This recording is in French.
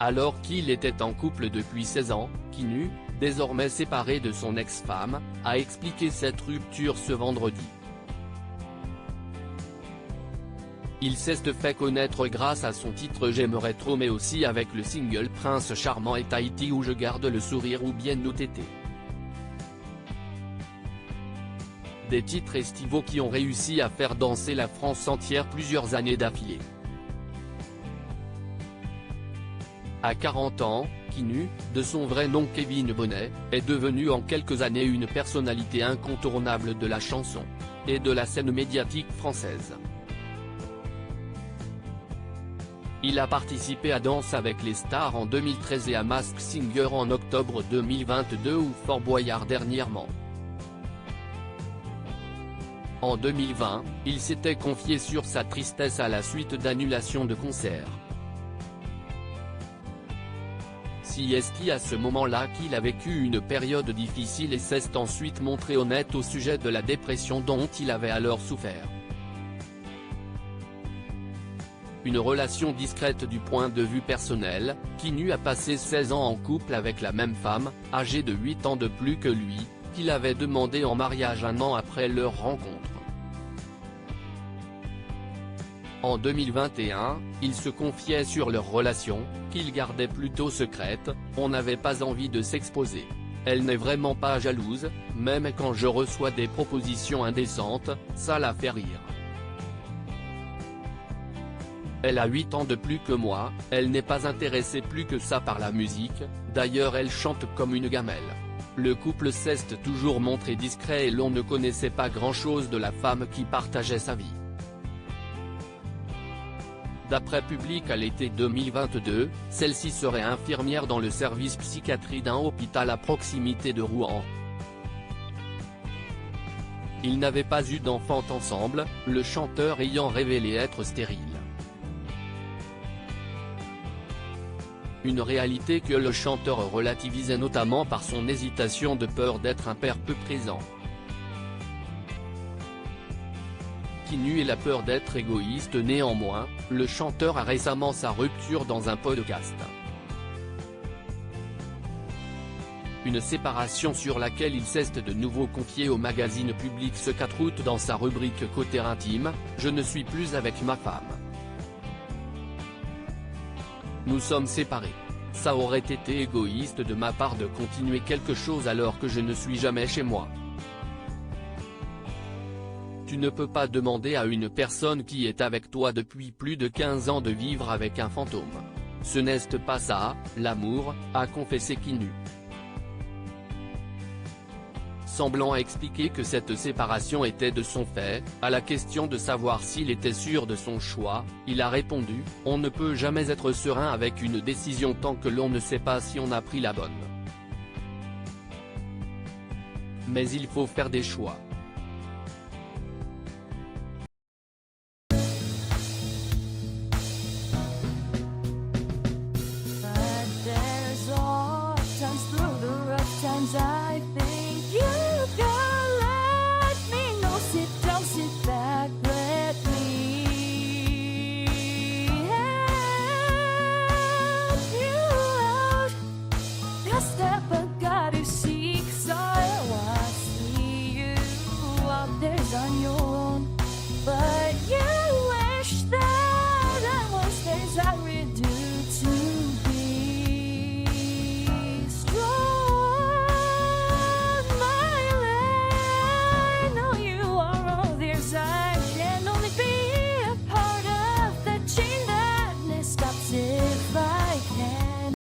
Alors qu'il était en couple depuis 16 ans, Kinu, désormais séparé de son ex-femme, a expliqué cette rupture ce vendredi. Il s'est fait connaître grâce à son titre J'aimerais trop, mais aussi avec le single Prince Charmant et Tahiti où je garde le sourire ou bien Nous Tété. Des titres estivaux qui ont réussi à faire danser la France entière plusieurs années d'affilée. À 40 ans, Kinu, de son vrai nom Kevin Bonnet, est devenu en quelques années une personnalité incontournable de la chanson et de la scène médiatique française. Il a participé à Danse avec les stars en 2013 et à Masked Singer en octobre 2022 ou Fort Boyard dernièrement. En 2020, il s'était confié sur sa tristesse à la suite d'annulations de concerts. Si est-ce à ce moment-là qu'il a vécu une période difficile et s'est ensuite montré honnête au sujet de la dépression dont il avait alors souffert. Une relation discrète du point de vue personnel, Kinu a passé 16 ans en couple avec la même femme, âgée de 8 ans de plus que lui, qu'il avait demandé en mariage un an après leur rencontre. En 2021, il se confiait sur leur relation, qu'il gardait plutôt secrète, on n'avait pas envie de s'exposer. Elle n'est vraiment pas jalouse, même quand je reçois des propositions indécentes, ça la fait rire. Elle a 8 ans de plus que moi, elle n'est pas intéressée plus que ça par la musique, d'ailleurs elle chante comme une gamelle. Le couple s'est toujours montré discret et l'on ne connaissait pas grand-chose de la femme qui partageait sa vie. D'après Public à l'été 2022, celle-ci serait infirmière dans le service psychiatrie d'un hôpital à proximité de Rouen. Ils n'avaient pas eu d'enfant ensemble, le chanteur ayant révélé être stérile. Une réalité que le chanteur relativisait notamment par son hésitation de peur d'être un père peu présent. Kinu et la peur d'être égoïste. Néanmoins, le chanteur a récemment sa rupture dans un podcast. Une séparation sur laquelle il s'est de nouveau confié au magazine Public ce 4 août dans sa rubrique Côté intime, Je ne suis plus avec ma femme. Nous sommes séparés. Ça aurait été égoïste de ma part de continuer quelque chose alors que je ne suis jamais chez moi. Tu ne peux pas demander à une personne qui est avec toi depuis plus de 15 ans de vivre avec un fantôme. Ce n'est pas ça, l'amour, a confessé Kinu. Semblant expliquer que cette séparation était de son fait, à la question de savoir s'il était sûr de son choix, il a répondu « On ne peut jamais être serein avec une décision tant que l'on ne sait pas si on a pris la bonne. Mais il faut faire des choix.